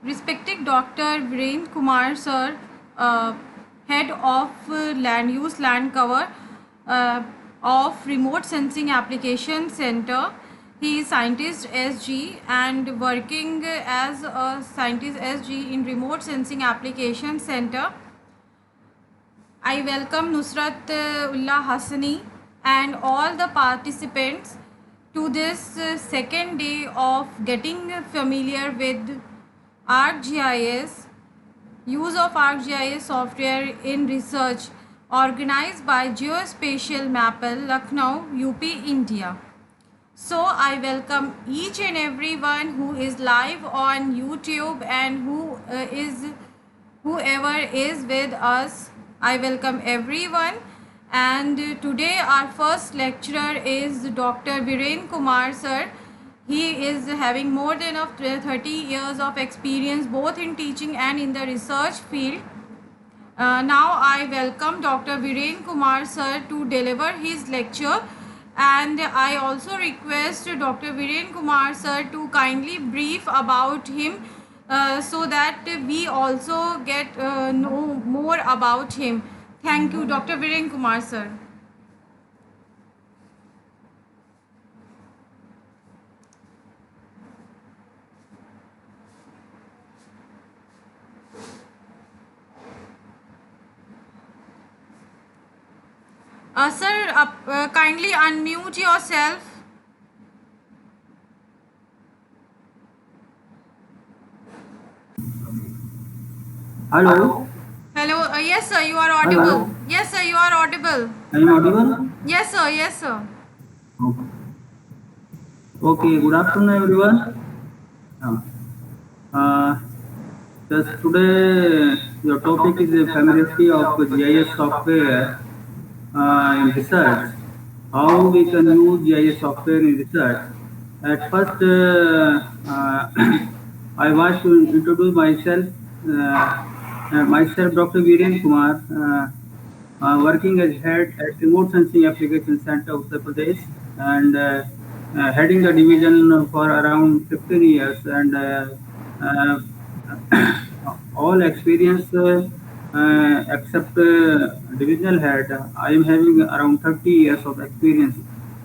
Respected Dr. Virendra Kumar sir, head of land use land cover uh, of Remote Sensing Application Center. He is scientist SG and working as a scientist SG in Remote Sensing Application Center. I welcome Nusrat Ullah Hassani and all the participants to this second day of getting familiar with ArcGIS, use of ArcGIS software in research, organized by Geospatial Mapple, Lucknow, UP, India. So I welcome each and everyone who is live on YouTube and whoever is with us. I welcome everyone. And today our first lecturer is Dr. Virendra Kumar sir. He is having more than 30 years of experience both in teaching and in the research field. Now I welcome Dr. Virendra Kumar sir to deliver his lecture, and I also request Dr. Virendra Kumar sir to kindly brief about him so that we also get know more about him. Thank you, Dr. Virendra Kumar sir. Sir, kindly unmute yourself. Hello. Hello. Yes, sir. You are audible. Hello. Yes, sir. You are audible. I am audible? Yes, sir. Yes, sir. Okay. Good afternoon, everyone. Uh, today, your topic is the familiarity of GIS software in research. How we can use GIS software in research. At first, I want to introduce myself. Myself, Dr. Virendra Kumar, working as head at Remote Sensing Application Center, Uttar Pradesh, and heading the division for around 15 years, and uh, all experience except divisional head. I am having around 30 years of experience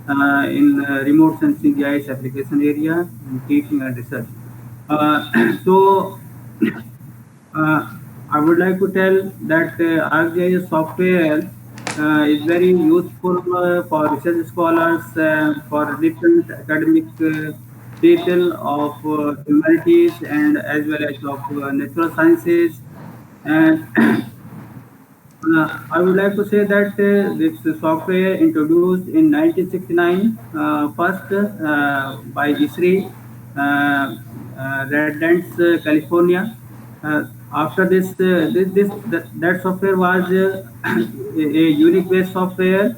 in remote sensing GIS application area in teaching and research. So uh, I would like to tell that ArcGIS software is very useful for research scholars, for different academic people of humanities and as well as of natural sciences. And I would like to say that this software introduced in 1969, first by ISRI, Redlands, California. After this, that software was a unique based software.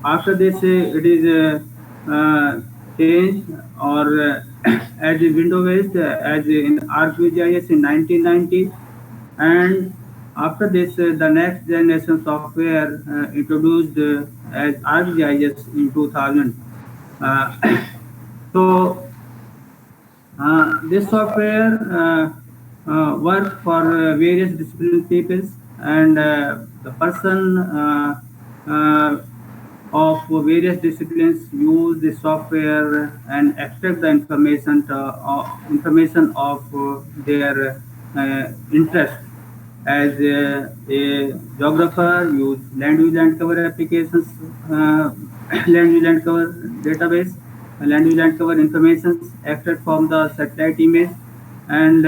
After this, it is changed or as a window based, as in ArcGIS in 1990, and after this, the next generation software introduced as ArcGIS in 2000. So this software work for various discipline peoples, and the person of various disciplines use the software and extract the information of their interest. As a geographer, use land use land cover applications, land use land cover database, land use land cover information extract from the satellite image, and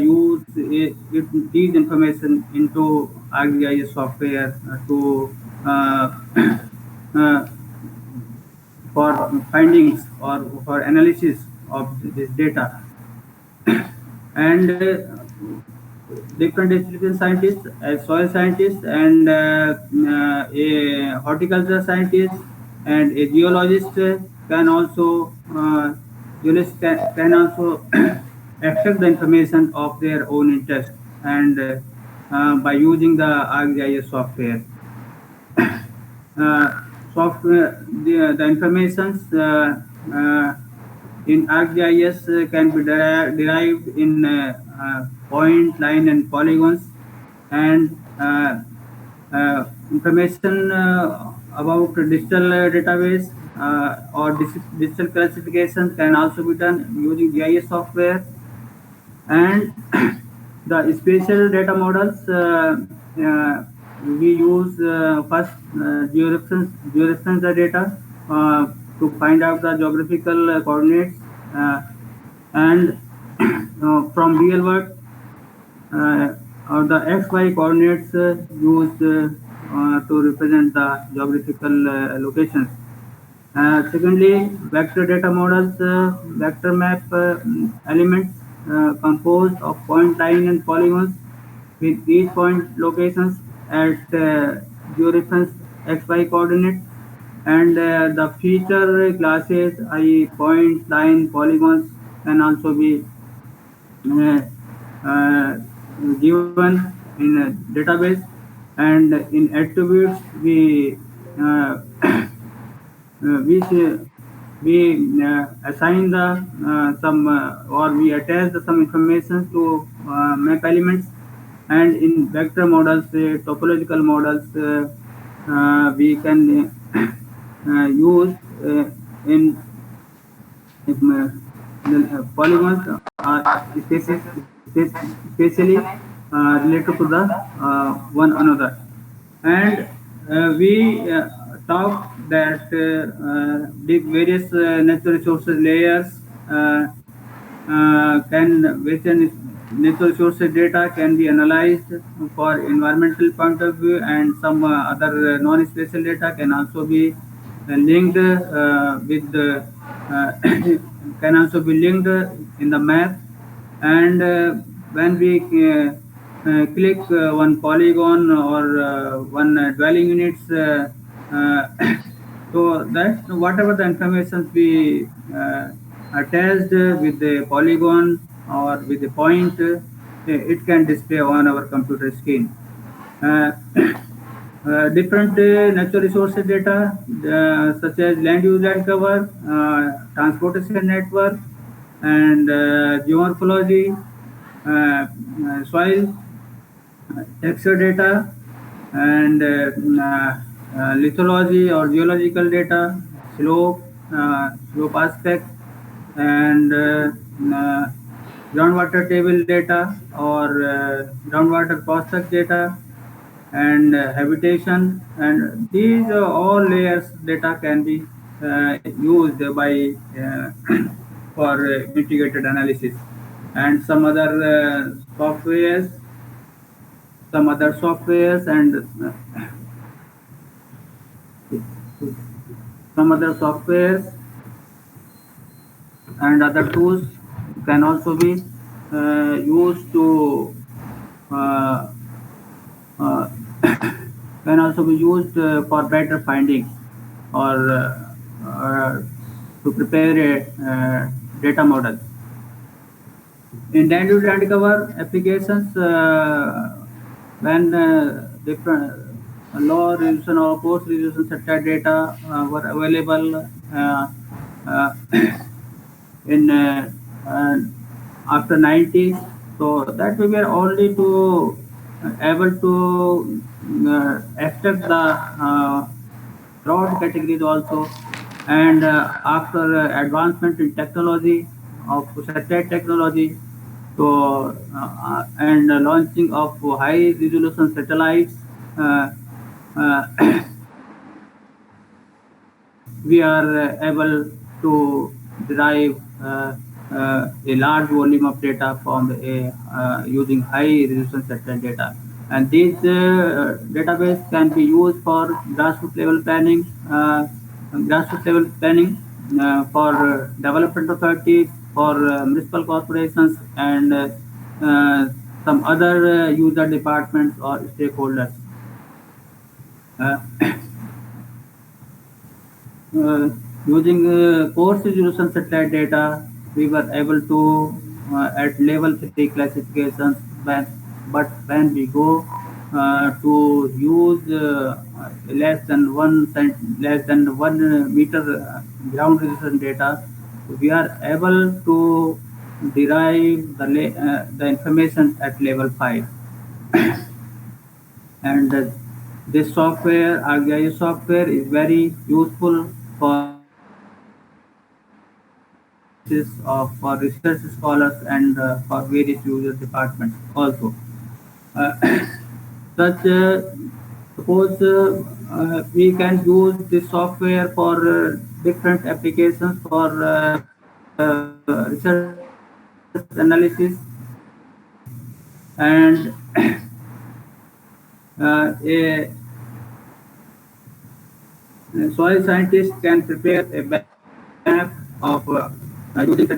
use these information into ArcGIS software to uh, for findings or for analysis of this data. And different discipline scientists, as soil scientists, and a horticulture scientist, and a geologist can also can also extract the information of their own interest, and by using the ArcGIS software. Software, the informations in ArcGIS can be derived in point, line, and polygons, and information about digital database or digital classification can also be done using GIS software. And the spatial data models, we use first georeference the data to find out the geographical coordinates, and from real world, or the XY coordinates used to represent the geographical locations. Secondly, vector data models, vector map elements composed of point, line, and polygons with each point locations at georeference XY coordinate, and the feature classes, i.e. point, line, polygons, can also be uh, given in a database. And in attributes, uh, we assign the some or we attach some information to map elements. And in vector models, topological models, we can use in the polygons are spatially related to the one another. And we talk that the various natural resources layers natural resources data can be analyzed for environmental point of view, and some other non-spatial data can also be linked with the can also be linked in the map. And when we click one polygon or one dwelling units, so that whatever the information we attached with the polygon or with the point, it can display on our computer screen. Uh, different natural resources data, such as land use, land cover, transportation network, and geomorphology, soil, texture data, and lithology or geological data, slope aspect, and groundwater table data or groundwater prospect data, and habitation. And these all layers data can be used by for integrated analysis. And some other softwares and some other softwares and other tools can also be used to uh, uh, can also be used for better findings or to prepare a data model. In land use land cover applications, when different low resolution or post resolution satellite data were available uh, in after 90s, so that we were only to able to extract the broad categories also. And after advancement in technology of satellite technology, so and launching of high resolution satellites, uh, uh, we are able to derive a large volume of data from using high resolution satellite data. And these database can be used for grassroots level planning for development authorities, for municipal corporations, and some other user departments or stakeholders. Uh, uh, Using coarse resolution satellite data, we were able to at level 3 classifications. But when we go to use less than 1 meter ground resolution data, we are able to derive the information at level 5. And this software, ArcGIS software, is very useful for analysis of for research scholars and for various user departments also. Uh, such suppose we can use this software for different applications for research analysis, and a soil scientist can prepare a map of using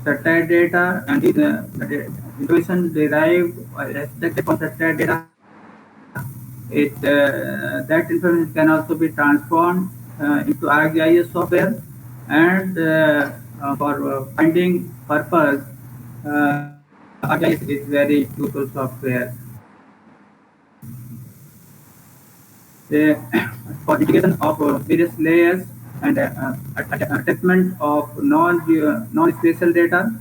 satellite data, and the information derived or extracted from satellite data. That information can also be transformed into ArcGIS software, and for finding purpose, ArcGIS is very useful software. For integration of various layers and attachment of non-spatial data,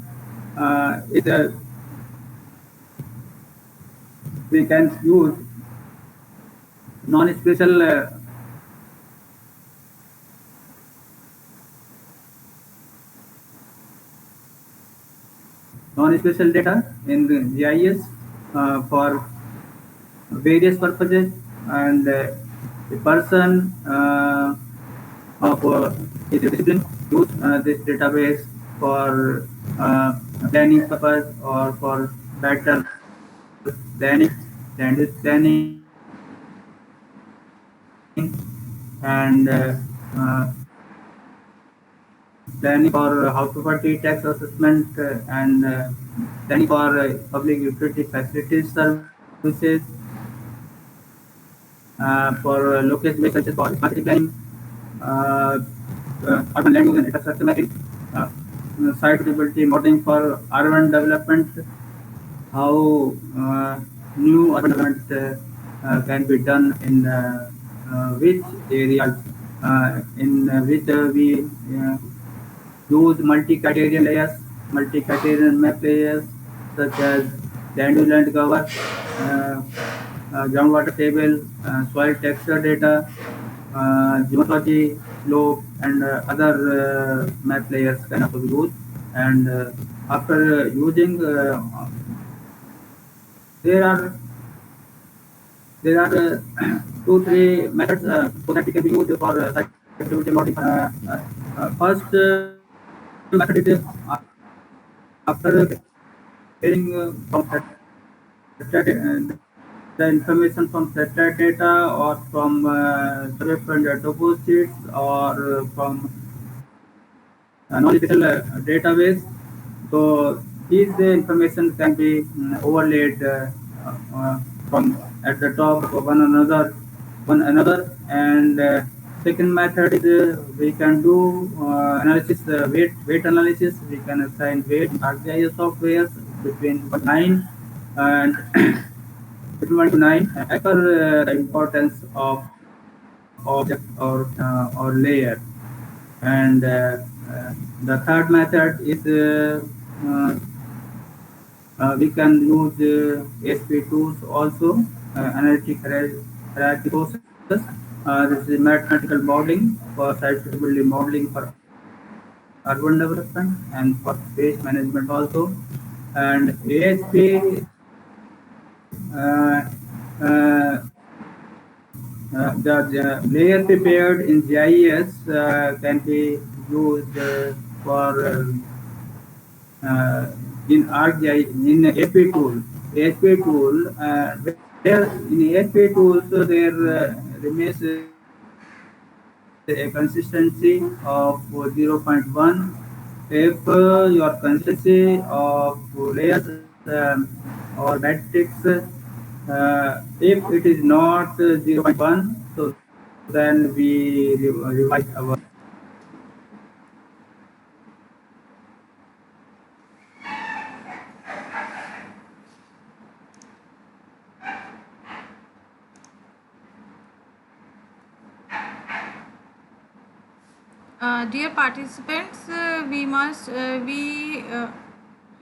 we can use non-spatial non-spatial data in the GIS for various purposes, and the person of his discipline use this database for planning purpose or for better planning, land use planning, and planning for house property tax assessment, and planning for public utility facilities services, for location-based such as for market planning, uh, urban land use and infrastructure mapping, uh, site suitability modeling for urban development, how new urban development can be done in which areas, in which we use multi-criterion layers, multi-criterion map layers, such as land use land cover, uh, groundwater table, soil texture data, geology, slope, and other map layers can also be used. And after using, there are there are two three methods so that we can be used for site activity modeling. First method is after getting from the information from satellite data, or from survey from the topo or from non-digital database. So these information can be overlaid from at the top of one another. And second method is we can do analysis, weight analysis. We can assign weight ArcGIS software between 9 and between 1 to 9 as per the importance of object or layer. And the third method is uh, we can use ASP tools also, analytic hierarchy process. This is mathematical modeling for site suitability modeling for urban development and for space management also. And ASP uh, uh, the layer prepared in GIS can be used for uh, in ArcGIS in AP tool. AP tool, where in AP tool, so there remains a consistency of 0.1. If your consistency of layers or matrix, if it is not 0.1, so then we revise our. Dear participants, we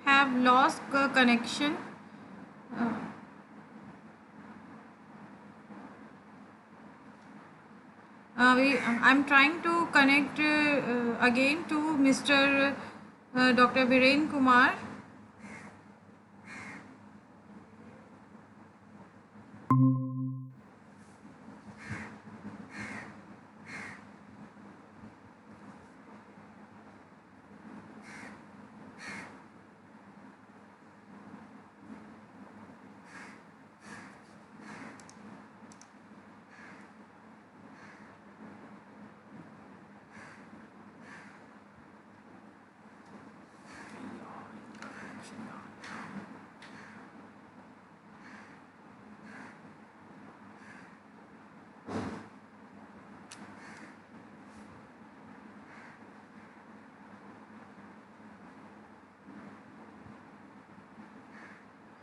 have lost connection. Uh, I'm trying to connect again to Mr. Dr. Virendra Kumar.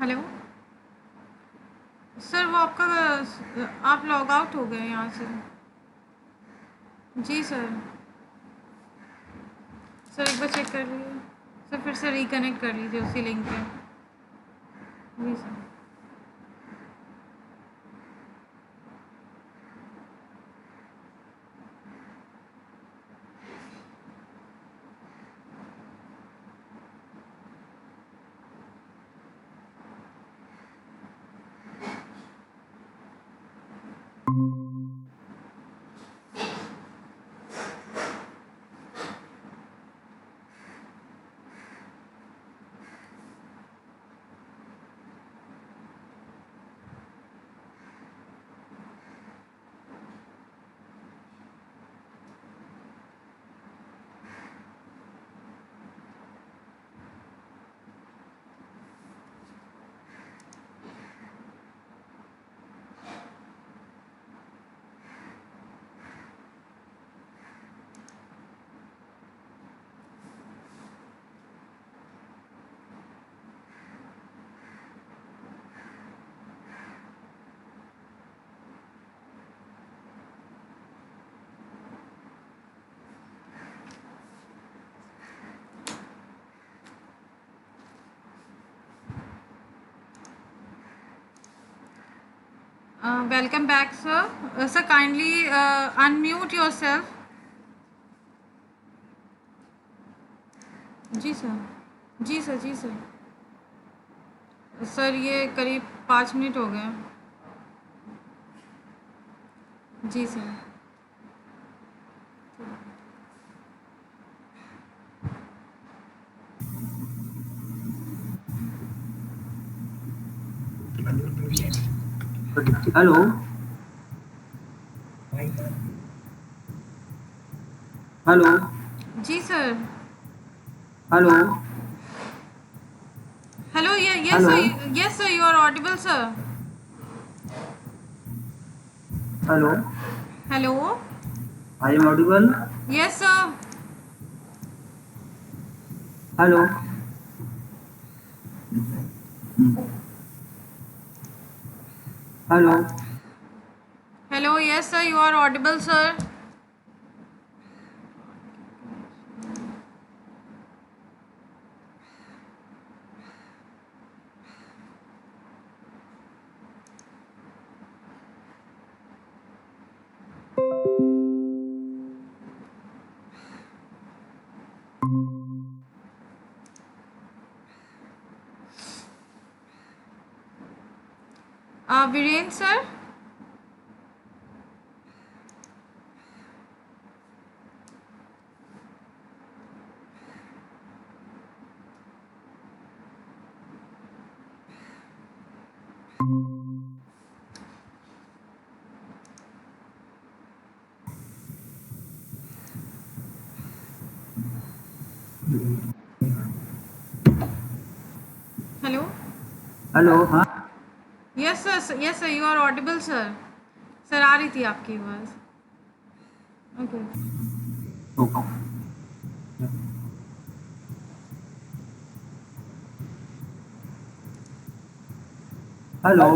Hello sir, वो आपका आप log out हो गए यहाँ से। जी sir. Sir एक बार check कर लीजिए सर, फिर से रिकनेक्ट कर लीजिए उसी लिंक पे। जी sir. Welcome back, sir. Sir, kindly unmute yourself. जी सर। जी सर। जी सर। सर ये करीब 5 मिनट हो गए। जी सर। हेलो हेलो जी sir. Hello hello, yes hello sir, yes sir, you are audible sir. Hello Hello. I am audible Yes sir. Hello hello Hello, yes sir, you are audible sir. Virendra sir. Hello. Hello हाँ Yes sir, yes sir, you are audible sir. Sir आ रही थी आपकी आवाज़। Okay. Hello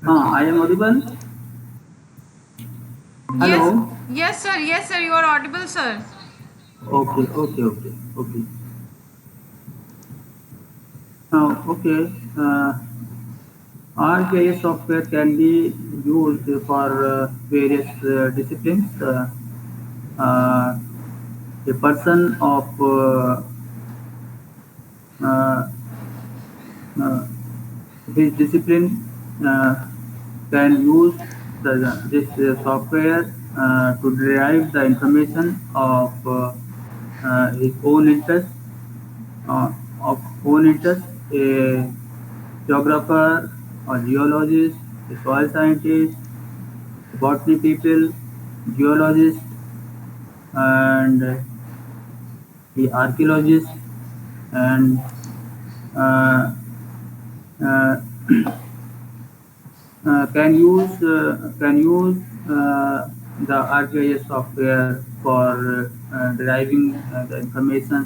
हाँ I am audible hello Yes, Yes, sir. You are audible, sir. Okay, okay, okay, okay. Now, okay, ArcGIS software can be used for various disciplines. Uh, a person of uh, uh, his discipline can use this software to derive the information of his own interest, uh, a geographer or geologist, a soil scientist, botany people, geologist, and the archaeologist, and uh, uh, can use the ArcGIS software for deriving the information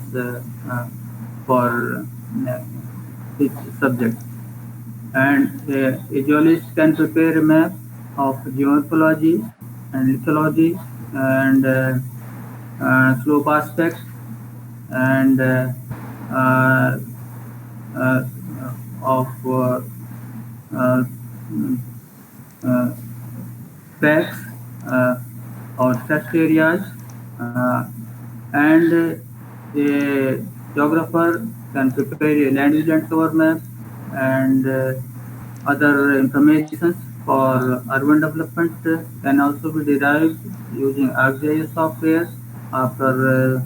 for each subject. And a geologist can prepare a map of geomorphology and lithology and slope aspect and uh, uh, of uh, uh, tracks uh, or test areas, uh, and a geographer can prepare a land use land cover map and other information for urban development can also be derived using ArcGIS software after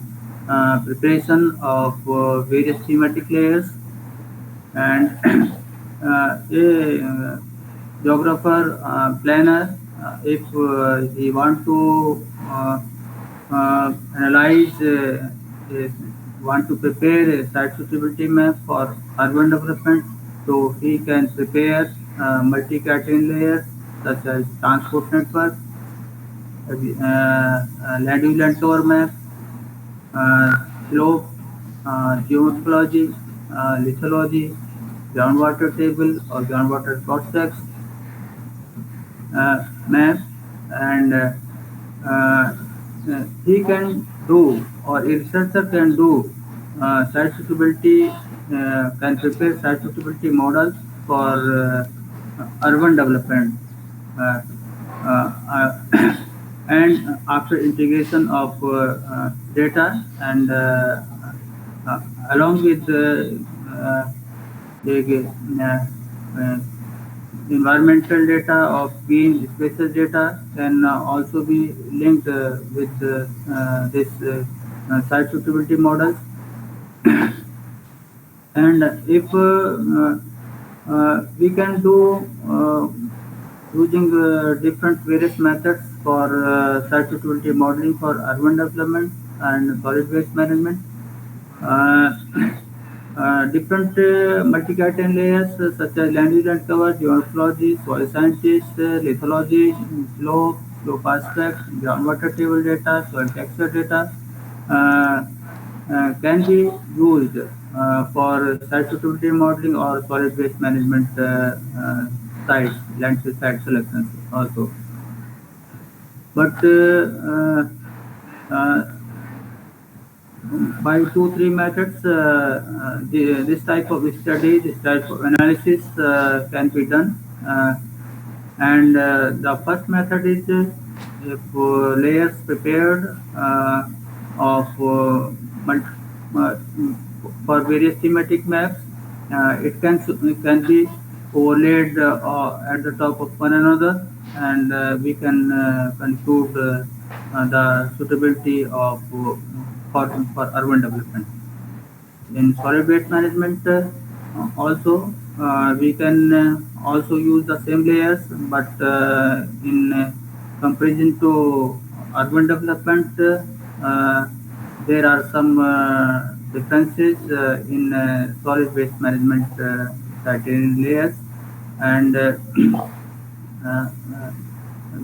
preparation of various thematic layers and a geographer planner if he want to analyze want to prepare a site suitability map for urban development, so he can prepare multi-category layers such as transport network, land use land cover map, slope, geomorphology, lithology, groundwater table or groundwater cross-sects map, and uh, he can do or a researcher can do site suitability can prepare site suitability models for urban development uh, and after integration of data and along with the uh, environmental data of green spaces data can also be linked with this site suitability models. And if we can do using different various methods for site suitability modeling for urban development and solid waste management. Uh, different multi-category layers such as land use and cover, geomorphology, soil sciences, lithology, slope aspect, groundwater table data, soil texture data uh, can be used for site suitability modeling or solid waste management sites, landfill site selections also. But uh, by two, three methods, this type of study, this type of analysis can be done. And the first method is if layers prepared of uh, for various thematic maps, it can be overlaid at the top of one another, and we can conclude the suitability of for urban development. In solid waste management, also we can also use the same layers, but in comparison to urban development, there are some differences in solid waste management criterion layers, and uh, uh,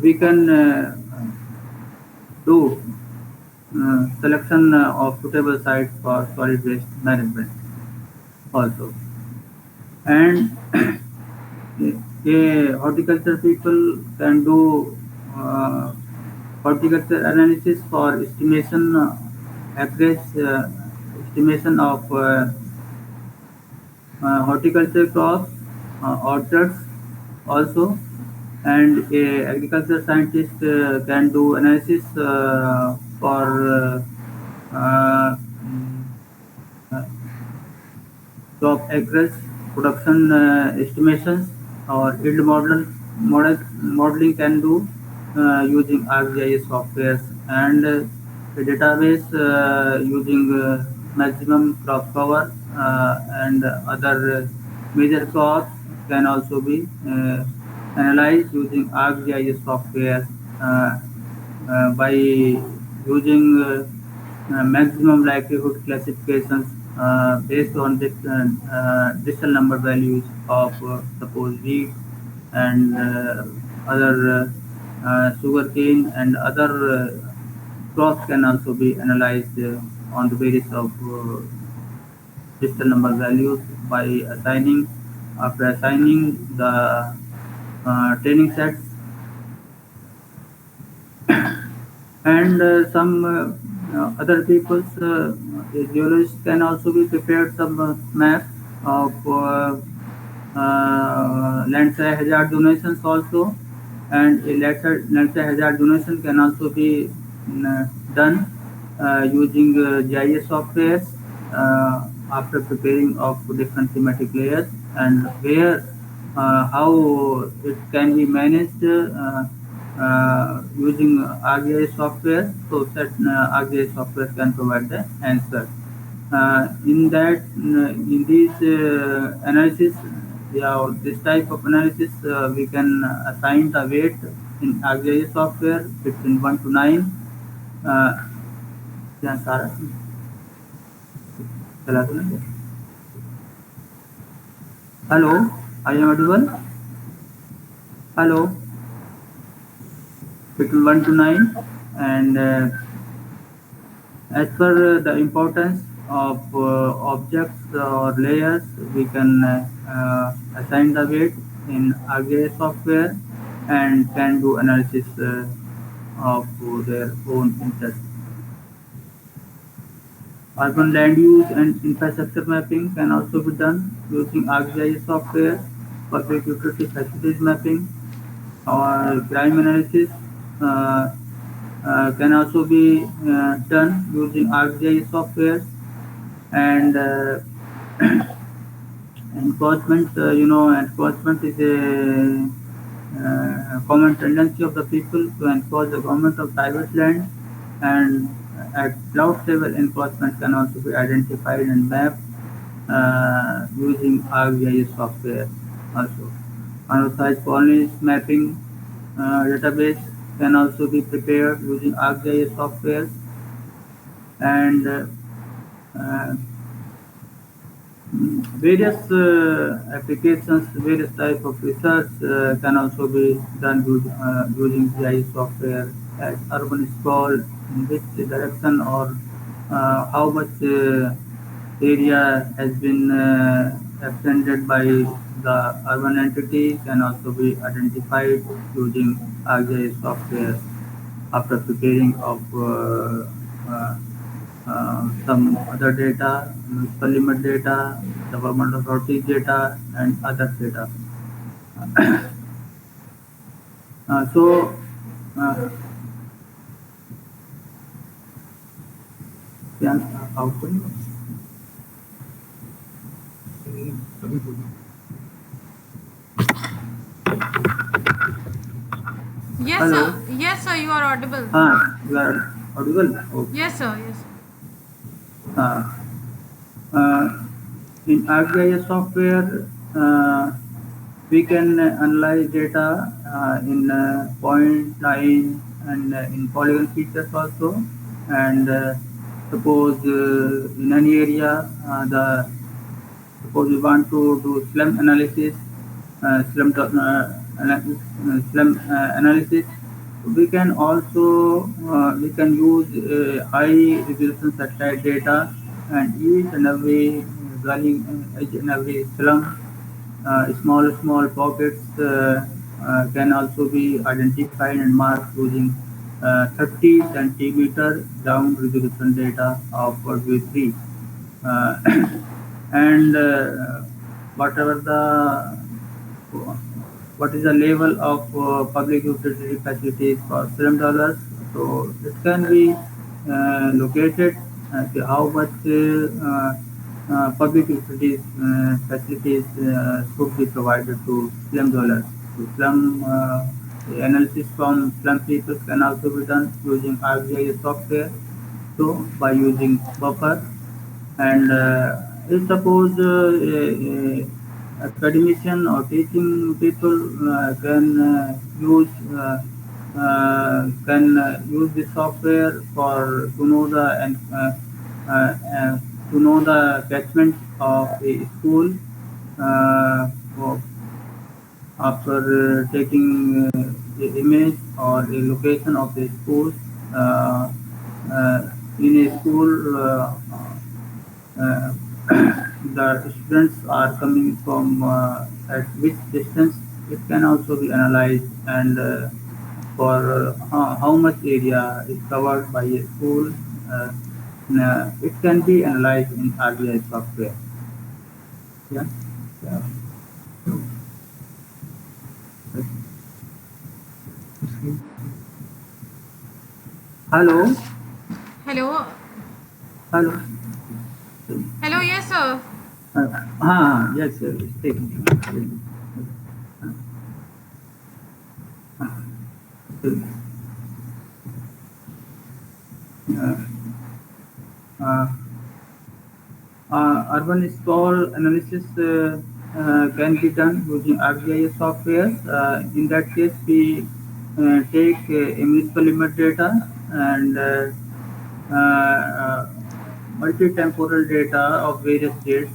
we can do selection of suitable sites for solid waste management also. And a horticulture people can do horticulture analysis for estimation acreage, estimation of horticulture crops, orchards also, and a agriculture scientist can do analysis for uh, crop acreage, production estimations, or yield modeling can do using ArcGIS software, and a database using maximum crop cover and other major crops can also be analyzed using ArcGIS software by using maximum likelihood classifications based on different decimal number values of suppose wheat and other sugarcane and other crops can also be analyzed on the basis of decimal number values by assigning after assigning the training sets, and some other people's geologists can also be prepared some map of landslide hazard donations also, and a landslide hazard donation can also be done using GIS software after preparing of different thematic layers, and where how it can be managed using ArcGIS software, so that ArcGIS software can provide the answer. In these analysis, yeah, this type of analysis, we can assign the weight in ArcGIS software between 1 to 9. Yeah, Sarah. Hello, I am audible. Hello, between 1 to 9, and as per the importance of objects or layers, we can assign the weight in ArcGIS software and can do analysis of their own interest. Urban land use and infrastructure mapping can also be done using ArcGIS software. Public utility facilities mapping or crime analysis can also be done using ArcGIS software, and enforcement. Enforcement is a common tendency of the people to enforce the government of private land, and at cloud level enforcement can also be identified and mapped using ArcGIS software also. Unauthorized colonies mapping database can also be prepared using ArcGIS software, and various applications, various type of research can also be done using GIS software, as urban sprawl, in which direction or how much area has been extended by the urban entity can also be identified using ArcGIS software after preparing of some other data, municipal limit data, government authority data, and other data. So, yeah, output. Yes, Hello. sir. Yes, sir. You are audible. You are audible? Okay. Yes, sir. Yes. Uh, in ArcGIS software, we can analyze data in point, line, and in polygon features also. And suppose in any area, suppose we want to do slum analysis, slum analysis. We can also we can use high resolution satellite data, and each and every dwelling, each and every slum, small pockets can also be identified and marked using 30 centimeter down resolution data of V3, uh, and whatever the what is the level of public utility facilities for $7. So it can be located how much public utilities facilities should be provided to $7. So slum analysis from slum people can also be done using ArcGIS software. So by using buffer and if suppose academician or teaching people can use this software for to know the and to know the catchment of a school uh, after taking the image or a location of the school uh, in a school uh, the students are coming from at which distance. It can also be analyzed and for how much area is covered by a school. It can be analyzed in ArcGIS software. Yeah. Yeah. Hello. Hello. Hello. Hello, yes, sir. Yes, sir. Take it. Uh, uh, urban sprawl analysis can be done using ArcGIS software. In that case, we take municipal limit data and multi-temporal data of various states